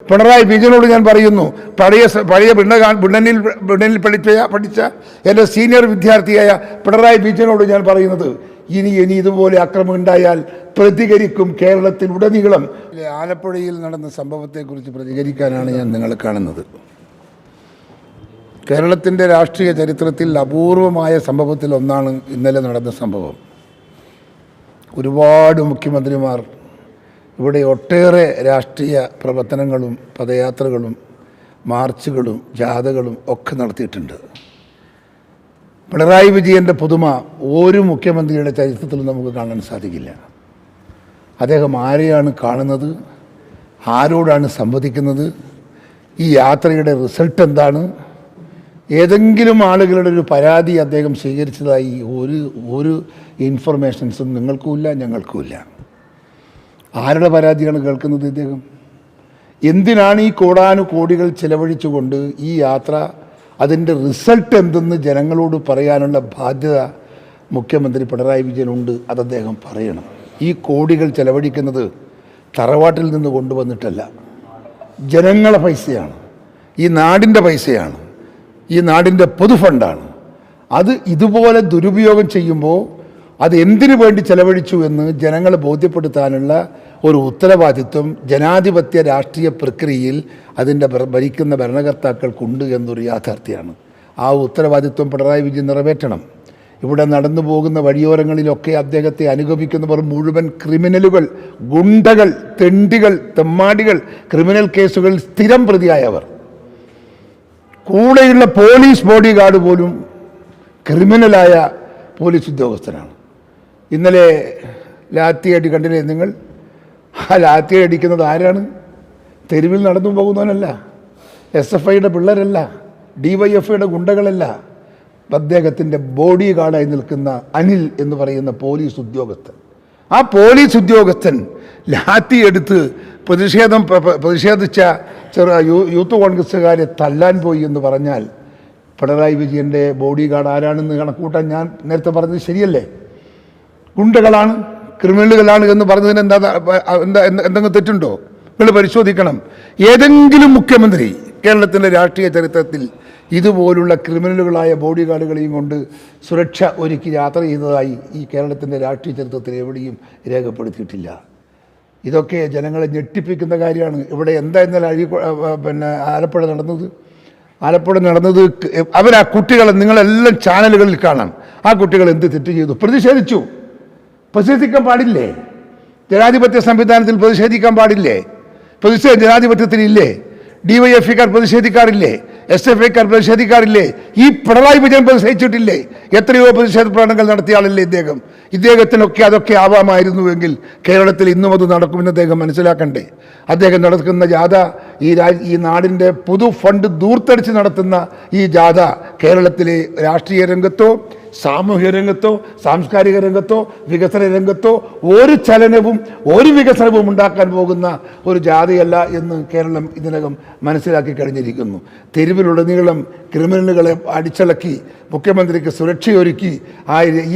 പിണറായി വിജയനോട് ഞാൻ പറയുന്നു, പഴയ ബ്രിട്ടനിൽ പഠിച്ച എൻ്റെ സീനിയർ വിദ്യാർത്ഥിയായ പിണറായി വിജയനോട് ഞാൻ പറയുന്നത്, ഇനി ഇതുപോലെ അക്രമം ഉണ്ടായാൽ പ്രതികരിക്കും കേരളത്തിൽ ഉടനീളം. ആലപ്പുഴയിൽ നടന്ന സംഭവത്തെക്കുറിച്ച് പ്രതികരിക്കാനാണ് ഞാൻ നിങ്ങളെ കാണുന്നത്. കേരളത്തിൻ്റെ രാഷ്ട്രീയ ചരിത്രത്തിൽ അപൂർവമായ സംഭവത്തിൽ ഒന്നാണ് ഇന്നലെ നടന്ന സംഭവം. ഒരുപാട് മുഖ്യമന്ത്രിമാർ ഇവിടെ ഒട്ടേറെ രാഷ്ട്രീയ പ്രവർത്തനങ്ങളും പദയാത്രകളും മാർച്ചുകളും ജാഥകളും ഒക്കെ നടത്തിയിട്ടുണ്ട്. പിണറായി വിജയൻ്റെ പുതുമ ഒരു മുഖ്യമന്ത്രിയുടെ ചരിത്രത്തിലും നമുക്ക് കാണാൻ സാധിക്കില്ല. അദ്ദേഹം ആരെയാണ് കാണുന്നത്, ആരോടാണ് സംവദിക്കുന്നത്, ഈ യാത്രയുടെ റിസൾട്ട് എന്താണ്, ഏതെങ്കിലും ആളുകളുടെ ഒരു പരാതി അദ്ദേഹം സ്വീകരിച്ചതായി ഒരു ഇൻഫർമേഷൻസും നിങ്ങൾക്കുമില്ല, ഞങ്ങൾക്കുമില്ല. ആരുടെ പരാതിയാണ് കേൾക്കുന്നത് ഇദ്ദേഹം? എന്തിനാണ് ഈ കോടാനുകോടികൾ ചിലവഴിച്ചുകൊണ്ട് ഈ യാത്ര, അതിൻ്റെ റിസൾട്ട് എന്തെന്ന് ജനങ്ങളോട് പറയാനുള്ള ബാധ്യത മുഖ്യമന്ത്രി പിണറായി വിജയനുണ്ട്. അത് അദ്ദേഹം പറയണം. ഈ കോടികൾ ചിലവഴിക്കുന്നത് തറവാട്ടിൽ നിന്ന് കൊണ്ടുവന്നിട്ടല്ല, ജനങ്ങളെ പൈസയാണ്, ഈ നാടിൻ്റെ പൈസയാണ്, ഈ നാടിൻ്റെ പൊതുഫണ്ടാണ്. അത് ഇതുപോലെ ദുരുപയോഗം ചെയ്യുമ്പോൾ അത് എന്തിനു വേണ്ടി ചെലവഴിച്ചു എന്ന് ജനങ്ങളെ ബോധ്യപ്പെടുത്താനുള്ള ഒരു ഉത്തരവാദിത്വം ജനാധിപത്യ രാഷ്ട്രീയ പ്രക്രിയയിൽ അതിൻ്റെ ഭരിക്കുന്ന ഭരണകർത്താക്കൾക്കുണ്ട് എന്നൊരു യാഥാർത്ഥ്യമാണ്. ആ ഉത്തരവാദിത്വം പിണറായി വിജയൻ നിറവേറ്റണം. ഇവിടെ നടന്നു പോകുന്ന വഴിയോരങ്ങളിലൊക്കെ അദ്ദേഹത്തെ അനുഗമിക്കുന്നവർ മുഴുവൻ ക്രിമിനലുകൾ, ഗുണ്ടകൾ, തെണ്ടികൾ, തെമ്മാടികൾ, ക്രിമിനൽ കേസുകളിൽ സ്ഥിരം പ്രതിയായവർ. കൂടെയുള്ള പോലീസ് ബോഡി ഗാർഡ് പോലും ക്രിമിനലായ പോലീസ് ഉദ്യോഗസ്ഥനാണ്. ഇന്നലെ ലാത്തിയടി കണ്ടില്ലേ നിങ്ങൾ? ആ ലാത്തിയ അടിക്കുന്നത് ആരാണ്? തെരുവിൽ നടന്നു പോകുന്നവനല്ല, SFIയുടെ പിള്ളേരല്ല, DYFIയുടെ ഗുണ്ടകളല്ല, അദ്ദേഹത്തിൻ്റെ ബോഡി ഗാർഡായി നിൽക്കുന്ന അനിൽ എന്ന് പറയുന്ന പോലീസ് ഉദ്യോഗസ്ഥൻ. ആ പോലീസ് ഉദ്യോഗസ്ഥൻ ലാത്തി എടുത്ത് പ്രതിഷേധിച്ച യൂത്ത് കോൺഗ്രസ്സുകാരെ തല്ലാൻ പോയി എന്ന് പറഞ്ഞാൽ പിണറായി വിജയൻ്റെ ബോഡി ഗാർഡ് ആരാണെന്ന് കണക്കൂട്ടാൻ ഞാൻ നേരത്തെ പറഞ്ഞത് ശരിയല്ലേ? ഗുണ്ടകളാണ്, ക്രിമിനലുകളാണ് എന്ന് പറഞ്ഞതിന് എന്തെങ്കിലും തെറ്റുണ്ടോ? നിങ്ങൾ പരിശോധിക്കണം. ഏതെങ്കിലും മുഖ്യമന്ത്രി കേരളത്തിൻ്റെ രാഷ്ട്രീയ ചരിത്രത്തിൽ ഇതുപോലുള്ള ക്രിമിനലുകളായ ബോഡി ഗാർഡുകളെയും കൊണ്ട് സുരക്ഷ ഒരുക്കി യാത്ര ചെയ്തതായി ഈ കേരളത്തിൻ്റെ രാഷ്ട്രീയ ചരിത്രത്തിൽ എവിടെയും രേഖപ്പെടുത്തിയിട്ടില്ല. ഇതൊക്കെ ജനങ്ങളെ ഞെട്ടിപ്പിക്കുന്ന കാര്യമാണ്. ഇവിടെ എന്താ ഇന്നലെ ആലപ്പുഴ നടന്നത് അവരാ കുട്ടികളെ നിങ്ങളെല്ലാം ചാനലുകളിൽ കാണാം. ആ കുട്ടികൾ എന്ത് തെറ്റ് ചെയ്തു? പ്രതിഷേധിക്കാൻ പാടില്ലേ? ജനാധിപത്യ സംവിധാനത്തിൽ പ്രതിഷേധിക്കാൻ പാടില്ലേ? പ്രതിഷേധം ജനാധിപത്യത്തിലില്ലേ? DYFIക്കാർ പ്രതിഷേധിക്കാറില്ലേ? SFIക്കാർ പ്രതിഷേധിക്കാറില്ലേ? ഈ പിണറായി വിജയൻ പ്രതിഷേധിച്ചിട്ടില്ലേ? എത്രയോ പ്രതിഷേധ പ്രകടനങ്ങൾ നടത്തിയ ആളല്ലേ ഇദ്ദേഹം. ഇദ്ദേഹത്തിനൊക്കെ അതൊക്കെ ആവാമായിരുന്നുവെങ്കിൽ കേരളത്തിൽ ഇന്നും അത് നടക്കുമെന്ന് അദ്ദേഹം മനസ്സിലാക്കണ്ടേ? അദ്ദേഹം നടക്കുന്ന ജാഥ ഈ നാടിൻ്റെ പൊതു ഫണ്ട് ദൂർത്തടിച്ച് നടത്തുന്ന ഈ ജാഥ കേരളത്തിലെ രാഷ്ട്രീയ രംഗത്തോ സാമൂഹ്യ രംഗത്തോ സാംസ്കാരിക രംഗത്തോ വികസന രംഗത്തോ ഒരു ചലനവും ഒരു വികസനവും ഉണ്ടാക്കാൻ പോകുന്ന ഒരു ജാഥയല്ല എന്ന് കേരളം ഇതിനകം മനസ്സിലാക്കി കഴിഞ്ഞിരിക്കുന്നു. തെരുവിലുടനീളം ക്രിമിനലുകളെ അടിച്ചിളക്കി മുഖ്യമന്ത്രിക്ക് സുരക്ഷയൊരുക്കി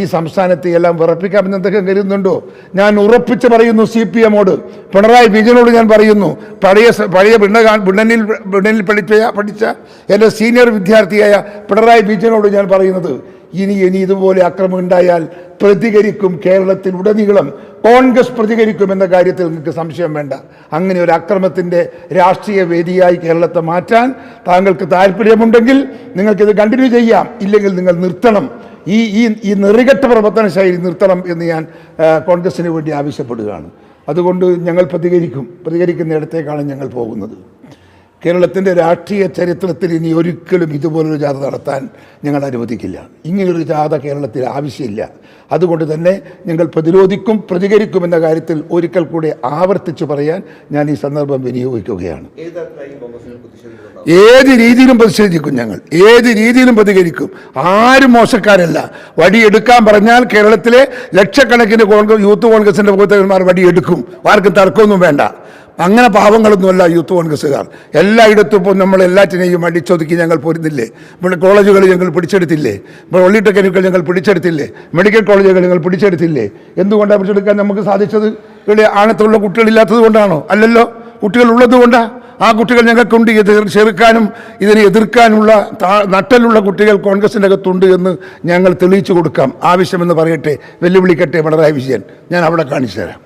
ഈ സംസ്ഥാനത്തെ എല്ലാം വിറപ്പിക്കാമെന്ന് എന്തൊക്കെ കരുതുന്നുണ്ടോ? ഞാൻ ഉറപ്പിച്ച് പറയുന്നു, CPMോട്, പിണറായി വിജയനോട് ഞാൻ പറയുന്നു, പഴയ ബ്രിട്ടനിൽ പഠിച്ച എൻ്റെ സീനിയർ വിദ്യാർത്ഥിയായ പിണറായി വിജയനോട് ഞാൻ പറയുന്നത്, ഇനി ഇതുപോലെ അക്രമം ഉണ്ടായാൽ പ്രതികരിക്കും കേരളത്തിൽ ഉടനീളം. കോൺഗ്രസ് പ്രതികരിക്കുമെന്ന കാര്യത്തിൽ നിങ്ങൾക്ക് സംശയം വേണ്ട. അങ്ങനെ ഒരു അക്രമത്തിൻ്റെ രാഷ്ട്രീയ വേദിയായി കേരളത്തെ മാറ്റാൻ താങ്കൾക്ക് താല്പര്യമുണ്ടെങ്കിൽ നിങ്ങൾക്കിത് കണ്ടിന്യൂ ചെയ്യാം. ഇല്ലെങ്കിൽ നിങ്ങൾ നിർത്തണം. ഈ നെറികെട്ട പ്രവർത്തന ശൈലി നിർത്തണം എന്ന് ഞാൻ കോൺഗ്രസിന് വേണ്ടി ആവശ്യപ്പെടുകയാണ്. അതുകൊണ്ട് ഞങ്ങൾ പ്രതികരിക്കുന്നിടത്തേക്കാണ് ഞങ്ങൾ പോകുന്നത്. കേരളത്തിൻ്റെ രാഷ്ട്രീയ ചരിത്രത്തിൽ ഇനി ഒരിക്കലും ഇതുപോലൊരു ജാഥ നടത്താൻ ഞങ്ങൾ അനുവദിക്കില്ല. ഇങ്ങനൊരു ജാഥ കേരളത്തിൽ ആവശ്യമില്ല. അതുകൊണ്ട് തന്നെ ഞങ്ങൾ പ്രതികരിക്കുമെന്ന കാര്യത്തിൽ ഒരിക്കൽ കൂടി ആവർത്തിച്ച് പറയാൻ ഞാൻ ഈ സന്ദർഭം വിനിയോഗിക്കുകയാണ്. ഏത് രീതിയിലും പ്രതിഷേധിക്കും, ഞങ്ങൾ ഏത് രീതിയിലും പ്രതികരിക്കും. ആരും മോശക്കാരല്ല. വടിയെടുക്കാൻ പറഞ്ഞാൽ കേരളത്തിലെ ലക്ഷക്കണക്കിന് യൂത്ത് കോൺഗ്രസിൻ്റെ പ്രവർത്തകന്മാർ വടിയെടുക്കും. ആർക്കും തർക്കമൊന്നും വേണ്ട. അങ്ങനെ പാവങ്ങളൊന്നുമല്ല യൂത്ത് കോൺഗ്രസ്സുകാർ. എല്ലായിടത്തും ഇപ്പോൾ നമ്മൾ എല്ലാറ്റിനെയും അടിച്ചൊതുക്കി ഞങ്ങൾ പോരുന്നില്ലേ? ഇവിടെ കോളേജുകൾ ഞങ്ങൾ പിടിച്ചെടുത്തില്ലേ? പോളിടെക്നിക്കുകൾ ഞങ്ങൾ പിടിച്ചെടുത്തില്ലേ? മെഡിക്കൽ കോളേജുകൾ ഞങ്ങൾ പിടിച്ചെടുത്തില്ലേ? എന്തുകൊണ്ടാണ് പിടിച്ചെടുക്കാൻ നമുക്ക് സാധിച്ചത്? ഇവിടെ ആണത്തുള്ള കുട്ടികളില്ലാത്തത് കൊണ്ടാണോ? അല്ലല്ലോ, കുട്ടികൾ ഉള്ളത് കൊണ്ടാണ്. ആ കുട്ടികൾ ഞങ്ങൾക്കുണ്ട്. ഇത് ചെറുക്കാനും ഇതിനെ എതിർക്കാനുള്ള നട്ടലുള്ള കുട്ടികൾ കോൺഗ്രസിൻ്റെ അകത്തുണ്ട് എന്ന് ഞങ്ങൾ തെളിയിച്ചു കൊടുക്കാം. ആവശ്യമെന്ന് പറയട്ടെ, വെല്ലുവിളിക്കട്ടെ പിണറായി വിജയൻ. ഞാൻ അവിടെ കാണിച്ചു തരാം.